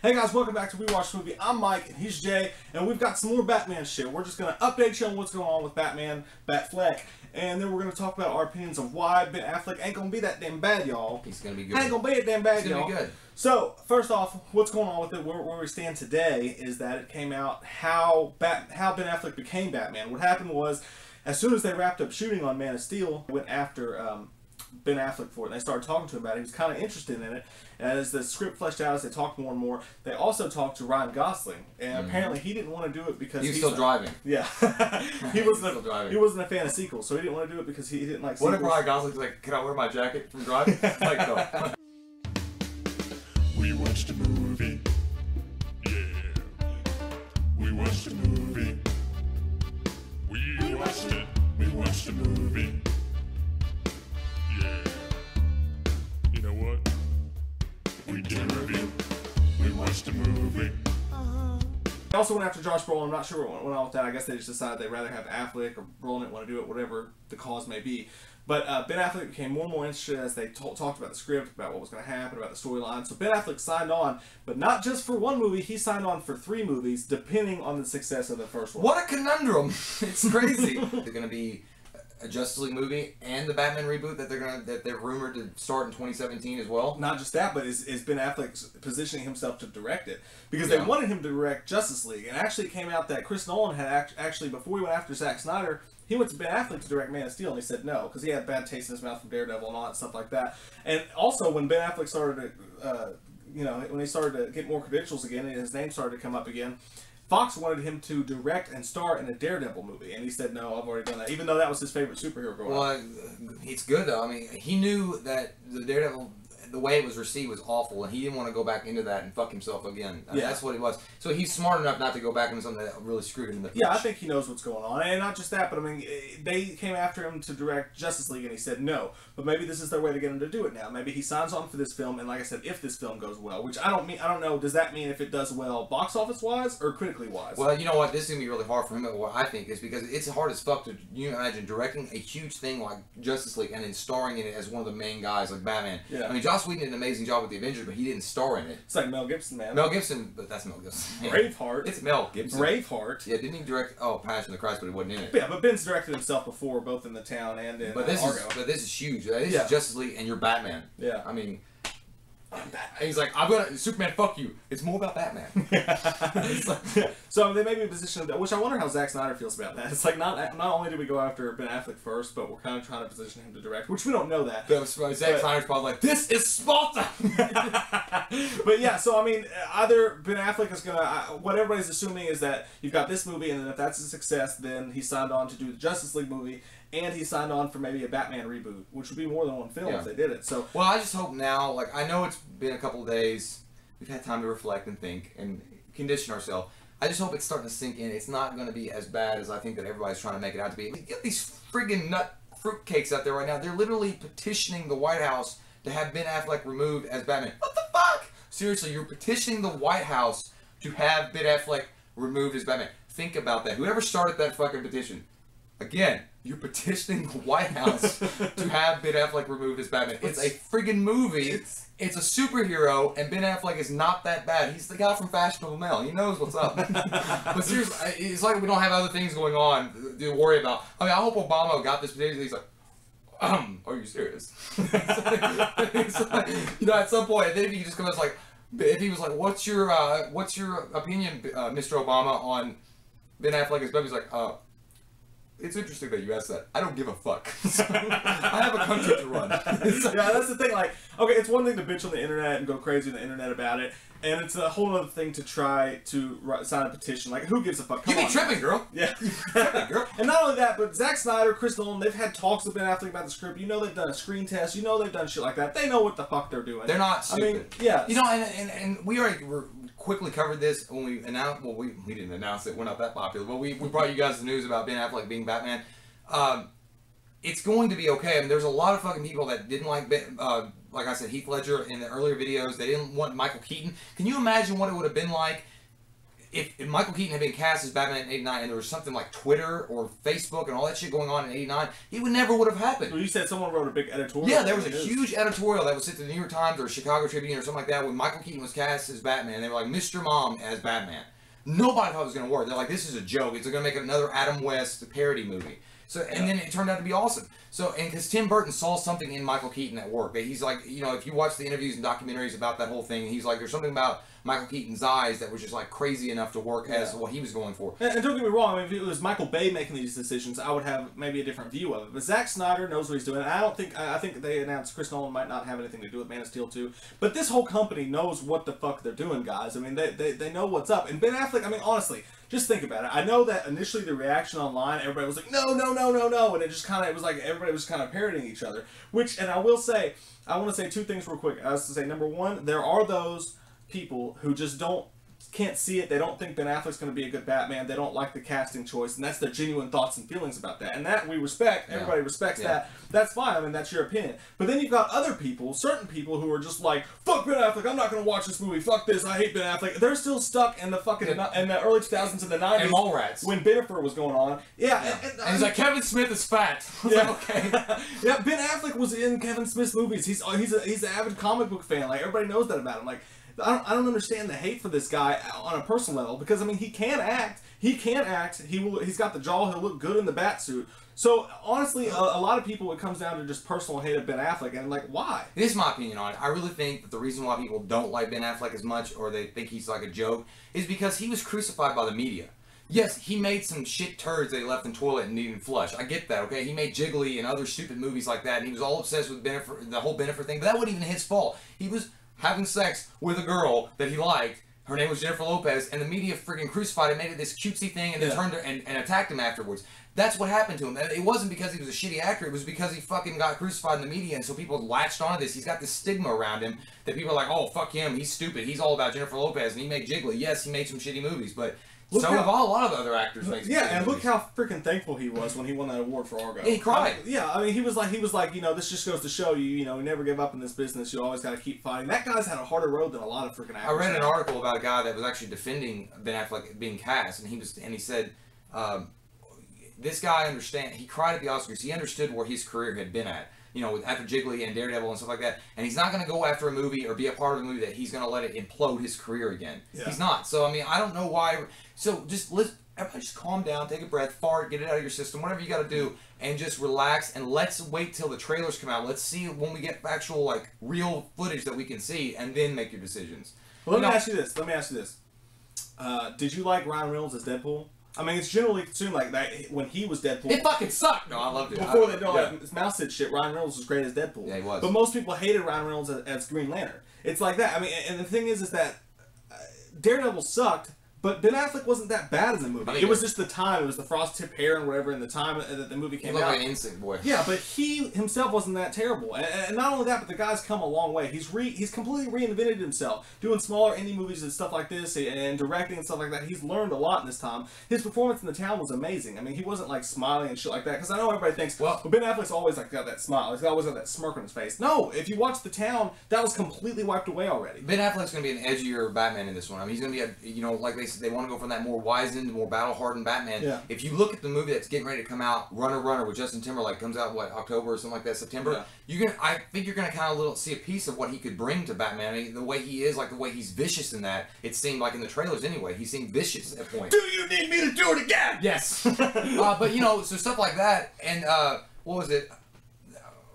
Hey guys, welcome back to We Watch Movie. I'm Mike and he's Jay, and we've got some more Batman shit. We're just going to update you on what's going on with Batman, Batfleck, and then we're going to talk about our opinions of why Ben Affleck ain't going to be that damn bad, y'all. He's going to be good. Ain't going to be that damn bad, y'all. He's going to be good. So, first off, what's going on with it, where we stand today, is that it came out how Ben Affleck became Batman. What happened was, as soon as they wrapped up shooting on Man of Steel, they went after Ben Affleck for it, and they started talking to him about it. He was kind of interested in it. And as the script fleshed out, as they talked more and more, they also talked to Ryan Gosling, and apparently he didn't want to do it because he's still driving. Yeah, he wasn't a fan of sequels, so he didn't want to do it because he didn't like sequels. What if Ryan Gosling's like, "Can I wear my jacket from driving?" Like, no. We watched a movie. Yeah. We watched a movie. We watched it. We watched a movie. Yeah. You know what? We did a review. We watched a movie. They also went after Josh Brolin. I'm not sure what went on with that. I guess they just decided they'd rather have Affleck, or Brolin didn't want to do it, whatever the cause may be. But Ben Affleck became more and more interested as they talked about the script, about what was going to happen, about the storyline. So Ben Affleck signed on, but not just for one movie. He signed on for 3 movies, depending on the success of the first one. What a conundrum! It's crazy. They're going to be a Justice League movie and the Batman reboot that they're rumored to start in 2017 as well. Not just that, but is Ben Affleck positioning himself to direct it? Because they wanted him to direct Justice League, and actually it came out that Chris Nolan had actually, before he went after Zack Snyder, he went to Ben Affleck to direct Man of Steel, and he said no, because he had bad taste in his mouth from Daredevil and all that stuff like that. And also, when Ben Affleck started to, when he started to get more credentials again, and his name started to come up again, Fox wanted him to direct and star in a Daredevil movie, and he said, no, I've already done that, even though that was his favorite superhero growing up. Well, it's good, though. I mean, he knew that the Daredevil, the way it was received was awful, and he didn't want to go back into that and fuck himself again. I mean, that's what he was. So he's smart enough not to go back into something that really screwed him in the pitch. Yeah, I think he knows what's going on. And not just that, but I mean, they came after him to direct Justice League, and he said no. But maybe this is their way to get him to do it now. Maybe he signs on for this film, and like I said, if this film goes well, which I don't know, does that mean if it does well box office wise or critically wise? Well, you know what, this is gonna be really hard for him. What I think is because it's hard as fuck to imagine directing a huge thing like Justice League and then starring in it as one of the main guys like Batman. Yeah. I mean, Joss Whedon did an amazing job with the Avengers, but he didn't star in it. It's like Mel Gibson, man. Mel Gibson, but that's Mel Gibson. Braveheart. It's Mel Gibson. Braveheart. Yeah, didn't he direct? Oh, Passion of the Christ, but he wasn't in it. Yeah, but Ben's directed himself before, both in The Town and in But this is huge. This is Justice League, and you're Batman. Yeah. I mean, he's like, I'm gonna Superman. Fuck you. It's more about Batman. So they may be positioned, which I wonder how Zack Snyder feels about that. It's like not only did we go after Ben Affleck first, but we're kind of trying to position him to direct, which we don't know that. But Zack Snyder's probably like, this is Sparta. But yeah, so I mean, either Ben Affleck is gonna, what everybody's assuming is that you've got this movie, and then if that's a success, then he signed on to do the Justice League movie, and he signed on for maybe a Batman reboot, which would be more than one film if they did it. So, well, I just hope now, like, I know it's been a couple of days, we've had time to reflect and think and condition ourselves. I just hope it's starting to sink in. It's not going to be as bad as I think that everybody's trying to make it out to be. You get these friggin' nut fruitcakes out there right now. They're literally petitioning the White House to have Ben Affleck removed as Batman. What the fuck? Seriously, you're petitioning the White House to have Ben Affleck removed as Batman. Think about that. Whoever started that fucking petition, again, you're petitioning the White House to have Ben Affleck removed as Batman. It's a friggin' movie. It's a superhero, and Ben Affleck is not that bad. He's the guy from Fashionable Male. He knows what's up. But seriously, it's like we don't have other things going on to worry about. I mean, I hope Obama got this petition. He's like, are you serious? It's like, at some point, and then if he just comes like, if he was like, what's your opinion, Mr. Obama, on Ben Affleck as Batman? He's like, it's interesting that you asked that. I don't give a fuck. I have a country to run. Yeah, that's the thing. Like, okay, it's one thing to bitch on the internet and go crazy on the internet about it, and it's a whole other thing to try to sign a petition. Like, who gives a fuck? You be tripping, girl. Yeah. Tripping, girl. And not only that, but Zack Snyder, Chris Nolan, they've had talks with Ben Affleck about the script. You know they've done a screen test. You know they've done shit like that. They know what the fuck they're doing. They're not stupid. I mean, yeah. And we already quickly covered this when we announced. Well, we didn't announce it. We're not that popular, but we brought you guys the news about Ben Affleck being Batman. It's going to be okay. I mean, there's a lot of fucking people that didn't like like I said, Heath Ledger in the earlier videos. They didn't want Michael Keaton. Can you imagine what it would have been like if Michael Keaton had been cast as Batman in '89 and there was something like Twitter or Facebook and all that shit going on in '89, it would have happened. Well, you said someone wrote a big editorial. Yeah, there was a huge editorial that was sent to the New York Times or Chicago Tribune or something like that when Michael Keaton was cast as Batman. They were like, Mr. Mom as Batman. Nobody thought it was going to work. They're like, this is a joke. It's going to make another Adam West parody movie. So, and then it turned out to be awesome. So, and because Tim Burton saw something in Michael Keaton at work. He's like, you know, if you watch the interviews and documentaries about that whole thing, he's like, there's something about Michael Keaton's eyes that was just like crazy enough to work as what he was going for. And don't get me wrong, I mean, if it was Michael Bay making these decisions, I would have maybe a different view of it. But Zack Snyder knows what he's doing. I think they announced Chris Nolan might not have anything to do with Man of Steel 2. But this whole company knows what the fuck they're doing, guys. I mean, they know what's up. And Ben Affleck, I mean, honestly, just think about it. I know that initially the reaction online, everybody was like, no, no, no, no, no. And it was like everybody was kind of parroting each other. And I want to say two things real quick. I was to say, number one, there are those people who just can't see it. They don't think Ben Affleck's going to be a good Batman. They don't like the casting choice, and that's their genuine thoughts and feelings about that. And that we respect. Everybody respects that. That's fine. I mean, that's your opinion. But then you've got other people, certain people who are just like, fuck Ben Affleck. I'm not going to watch this movie. Fuck this. I hate Ben Affleck. They're still stuck in the fucking in the early 2000s and the 90s. And Mallrats. When Ben-Affleck was going on. Yeah. And he's like, Kevin Smith is fat. Yeah. Okay. Yeah. Ben Affleck was in Kevin Smith's movies. He's an avid comic book fan. Like everybody knows that about him. Like. I don't understand the hate for this guy on a personal level because I mean he can act. He's got the jaw. He'll look good in the bat suit. So honestly, a lot of people it comes down to just personal hate of Ben Affleck and like why? This is my opinion on it. I really think that the reason why people don't like Ben Affleck as much or they think he's like a joke is because he was crucified by the media. Yes, he made some shit turds that he left in the toilet and needed flush. I get that, okay? He made Jiggly and other stupid movies like that, and he was all obsessed with the whole Ben Affleck thing. But that wasn't even his fault. He was having sex with a girl that he liked. Her name was Jennifer Lopez, and the media freaking crucified him, made it this cutesy thing, and then turned her and attacked him afterwards. That's what happened to him. It wasn't because he was a shitty actor. It was because he fucking got crucified in the media, and so people latched onto this. He's got this stigma around him that people are like, oh, fuck him. He's stupid. He's all about Jennifer Lopez, and he made Jiggly. Yes, he made some shitty movies, but so have a lot of other actors. And look how freaking thankful he was when he won that award for Argo. He cried. I mean, he was like, you know, this just goes to show you, you never give up in this business. You always got to keep fighting. That guy's had a harder road than a lot of freaking actors. I read an article about a guy that was actually defending Ben Affleck being cast, and he said, this guy he cried at the Oscars. He understood where his career had been at. You know, after Jiggly and Daredevil and stuff like that. And he's not going to go after a movie or be a part of a movie that he's going to let it implode his career again. Yeah. He's not. So, I mean, I don't know why. So, everybody just calm down, take a breath, fart, get it out of your system, whatever you got to do, and just relax. And let's wait till the trailers come out. Let's see when we get actual, like, real footage that we can see, and then make your decisions. Well, let me ask you this. Did you like Ryan Reynolds as Deadpool? I mean, it's generally assumed like that when he was Deadpool. It fucking sucked. No, I loved it. Before they know, like, mouse said shit, Ryan Reynolds was great as Deadpool. Yeah, he was. But most people hated Ryan Reynolds as Green Lantern. It's like that. I mean, and the thing is that Daredevil sucked, but Ben Affleck wasn't that bad in the movie. It was just the time. It was the frost-tipped hair and whatever in the time that the movie came out. He looked like an insect boy. Yeah, but he himself wasn't that terrible. And not only that, but the guy's come a long way. He's completely reinvented himself, doing smaller indie movies and stuff like this, and directing and stuff like that. He's learned a lot in this time. His performance in The Town was amazing. I mean, he wasn't like smiling and shit like that. Because I know everybody thinks, well, Ben Affleck's always like got that smile. He's always got that smirk on his face. No, if you watch The Town, that was completely wiped away already. Ben Affleck's going to be an edgier Batman in this one. I mean, he's going to be like they said, they want to go from that more wizened, more battle-hardened Batman. Yeah. If you look at the movie that's getting ready to come out, Runner with Justin Timberlake, comes out October or something like that, September. Yeah. I think you're gonna kind of see a piece of what he could bring to Batman. I mean, the way he is, like the way he's vicious in that. It seemed like in the trailers anyway, he seemed vicious at point. Do you need me to do it again? Yes. But so stuff like that, and what was it?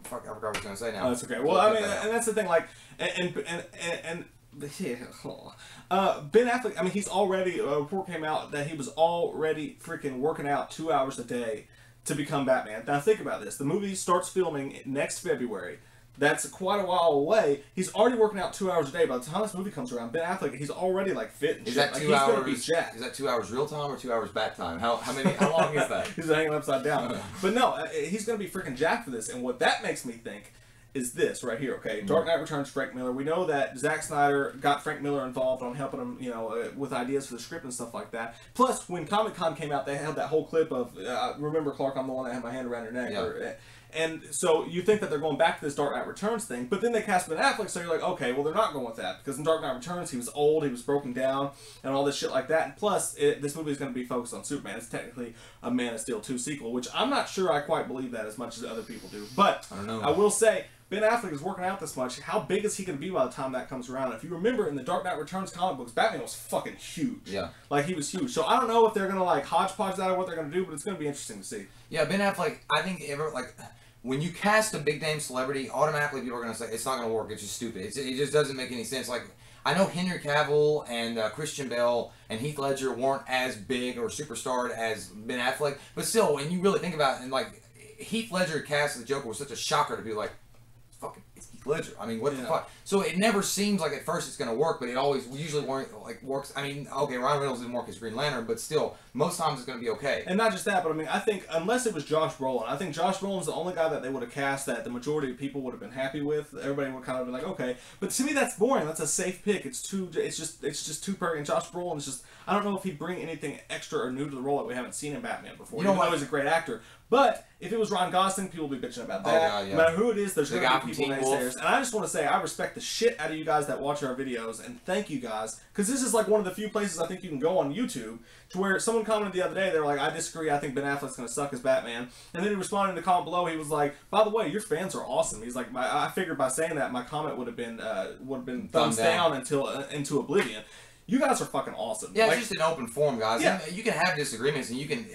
Fuck, I forgot what I was gonna say now. Oh, that's okay. Well, I mean, and that's the thing, like, and Ben Affleck, I mean, he's already, a report came out that he was already freaking working out 2 hours a day to become Batman. Now think about this. The movie starts filming next February. That's quite a while away. He's already working out 2 hours a day. By the time this movie comes around, Ben Affleck, he's already like fit and shit. Is that like, 2 hours? Is that 2 hours real time or 2 hours bat time? How long is that? He's hanging upside down. But no, he's gonna be freaking jacked for this. And what that makes me think is this right here, okay? Dark Knight Returns, Frank Miller. We know that Zack Snyder got Frank Miller involved on helping him, with ideas for the script and stuff like that. Plus, when Comic-Con came out, they had that whole clip of, remember, Clark, I'm the one that had my hand around your neck. Yeah. And so you think that they're going back to this Dark Knight Returns thing, but then they cast Ben Affleck, so you're like, okay, well, they're not going with that. Because in Dark Knight Returns, he was old, he was broken down, and all this shit like that. And plus, this movie is going to be focused on Superman. It's technically a Man of Steel 2 sequel, which I'm not sure I quite believe that as much as other people do. But I don't know. I will say, Ben Affleck is working out this much. How big is he going to be by the time that comes around? If you remember, in the Dark Knight Returns comic books, Batman was fucking huge. Yeah. Like, he was huge. So I don't know if they're going to, like, hodgepodge that or what they're going to do, but it's going to be interesting to see. Yeah, Ben Affleck, I think, when you cast a big-name celebrity, automatically people are going to say, it's not going to work, it's just stupid. It just doesn't make any sense. Like, I know Henry Cavill and Christian Bale and Heath Ledger weren't as big or superstarred as Ben Affleck, but still, when you really think about it, and, like, Heath Ledger cast as the Joker was such a shocker to be like, it's Heath Ledger. I mean, what the fuck? So it never seems like at first it's going to work, but it always usually works. I mean, okay, Ryan Reynolds didn't work as Green Lantern, but still, most times it's going to be okay. And not just that, but I mean, I think unless it was Josh Brolin, I think Josh Brolin's the only guy that they would have cast that the majority of people would have been happy with. Everybody would kind of be like, okay, but to me that's boring. That's a safe pick. It's just too perfect. And Josh Brolin is just, I don't know if he'd bring anything extra or new to the role that we haven't seen in Batman before. You know what? He's a great actor. But if it was Ryan Gosling, people would be bitching about that. Oh, yeah. No matter who it is, there's going to be people Teen naysayers. Wolf. And I just want to say, I respect the shit out of you guys that watch our videos, and thank you guys, because this is like one of the few places I think you can go on YouTube to where someone commented the other day, they were like, I disagree, I think Ben Affleck's going to suck as Batman. And then he responded in the comment below, he was like, by the way, your fans are awesome. He's like, I figured by saying that, my comment would have been thumbs down into oblivion. You guys are fucking awesome. Yeah, it's just an open forum, guys. Yeah. And you can have disagreements, and you can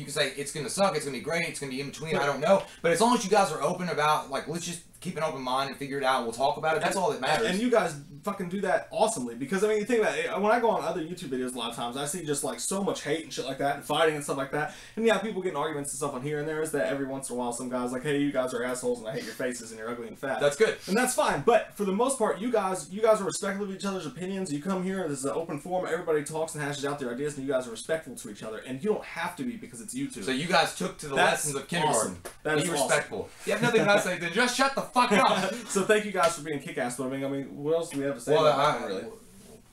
say it's gonna suck, it's gonna be great, it's gonna be in between. I don't know, but as long as you guys are open about, like, let's just keep an open mind and figure it out. We'll talk about it. That's all that matters. And you guys fucking do that awesomely, because I mean, you think about it, when I go on other YouTube videos, a lot of times I see just like so much hate and shit like that, and fighting and stuff like that. And yeah, people getting arguments and stuff on here and there. Is that every once in a while some guys like, hey, you guys are assholes and I hate your faces and you're ugly and fat. That's good, and that's fine. But for the most part, you guys are respectful of each other's opinions. You come here, this is an open forum. Everybody talks and hashes out their ideas, and you guys are respectful to each other. And you don't have to be because it's YouTube. So you guys took to the lessons of kindergarten. Awesome. That is respectful. You have nothing to say. Then just shut the fuck up. So thank you guys for being kick-ass. But I mean, what else do we have to say Well, about that, really?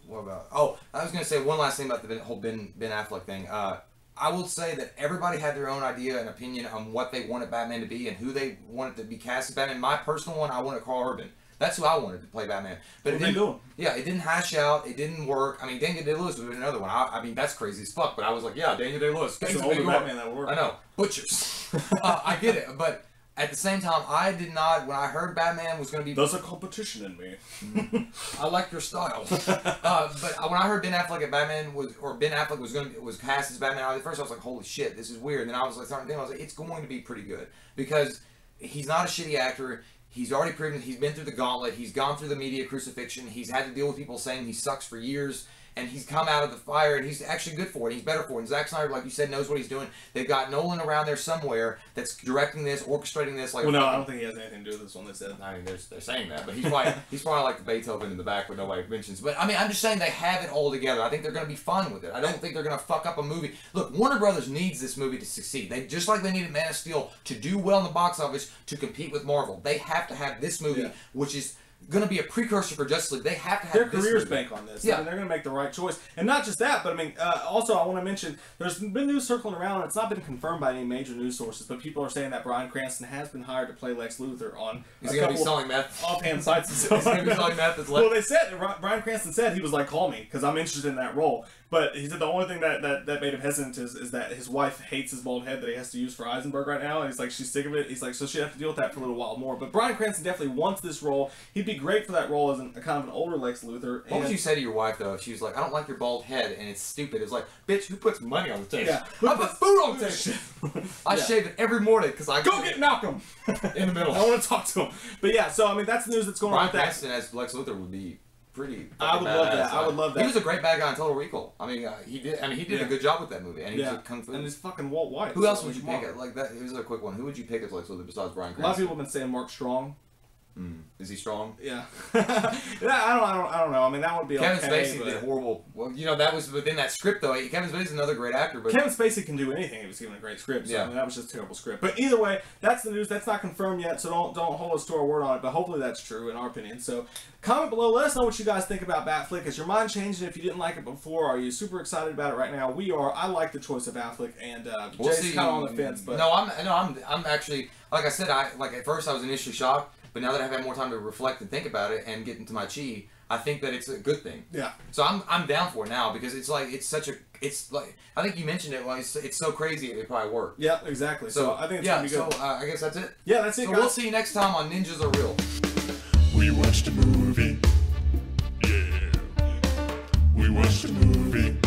What about? Oh, I was gonna say one last thing about the whole Ben Affleck thing. I will say that everybody had their own idea and opinion on what they wanted Batman to be and who they wanted to be cast as Batman. My personal one, I wanted Carl Urban. That's who I wanted to play Batman. But it didn't. Yeah, it didn't hash out. It didn't work. I mean, Daniel Day-Lewis was another one. I mean, that's crazy as fuck. But I was like, yeah, Daniel Day-Lewis. It's the older Batman that would work. I know. Butchers. I get it, but. At the same time, I did not, when I heard Batman was going to be... There's a competition in me. I like your style. But when I heard Ben Affleck at Batman Ben Affleck was cast as Batman, at first I was like, holy shit, this is weird. And then I was like, starting to think, I was like, it's going to be pretty good. Because he's not a shitty actor. He's already proven, he's been through the gauntlet. He's gone through the media crucifixion. He's had to deal with people saying he sucks for years. And he's come out of the fire, and he's actually good for it. He's better for it. And Zack Snyder, like you said, knows what he's doing. They've got Nolan around there somewhere that's directing this, orchestrating this. Like, well, no, I don't think he has anything to do with this one. They said. I mean, they're saying that, but he's probably like the Beethoven in the back, where nobody mentions. But I mean, I'm just saying they have it all together. I think they're going to be fine with it. I don't think they're going to fuck up a movie. Look, Warner Brothers needs this movie to succeed. They just like they needed Man of Steel to do well in the box office to compete with Marvel. They have to have this movie, which is going to be a precursor for Justice League. They have to have their careers bank on this. Yeah, I mean, they're going to make the right choice, and not just that, but I mean, also I want to mention there's been news circling around. And it's not been confirmed by any major news sources, but people are saying that Bryan Cranston has been hired to play Lex Luthor on. Is he going to be selling meth? Offhand sites and stuff. Is he going to be selling meth? Well, they said Bryan Cranston said he was like, call me because I'm interested in that role. But he said the only thing that made him hesitant is that his wife hates his bald head that he has to use for Eisenberg right now. And he's like, she's sick of it. He's like, so she'd have to deal with that for a little while more. But Bryan Cranston definitely wants this role. He'd be great for that role as a kind of an older Lex Luthor. What would you say to your wife, though, if she was like, I don't like your bald head and it's stupid? It's like, bitch, who puts money on the table? Yeah. I put food on the table. I shave it every morning because I go get Malcolm in the middle. I want to talk to him. But yeah, so I mean, that's the news that's going on with that. Bryan Cranston as Lex Luthor would be pretty. I would love that. I would love that. He was a great bad guy in Total Recall. I mean, he did a good job with that movie, and he was a kung fu. And he's fucking Walt White. Who else would you pick? Like that. Here's a quick one. Who would you pick as Lex Luthor besides Bryan Cranston? A lot of people have been saying Mark Strong. Is he strong? Yeah. I don't know. I mean, that would be Kevin okay. Spacey did horrible. Well, you know, that was within that script, though. Kevin Spacey's another great actor, but Kevin Spacey can do anything if he's given a great script. So, yeah. I mean, that was just a terrible script. But either way, that's the news. That's not confirmed yet, so don't hold us to our word on it. But hopefully that's true in our opinion. So comment below. Let us know what you guys think about Batfleck. Is your mind changing if you didn't like it before? Are you super excited about it right now? We are. I like the choice of Affleck, and Jay's kind of on the fence. But I'm actually, like I said, at first I was initially shocked. But now that I've had more time to reflect and think about it and get into my chi, I think that it's a good thing. Yeah. So I'm down for it now because it's like I think you mentioned it. Well, it's so crazy it probably work. Yeah, exactly. So I think it's gonna be good. So I guess that's it. Yeah, that's it. So guys. we'll see you next time on Ninjas Are Real. We watched a movie. Yeah. We watched a movie.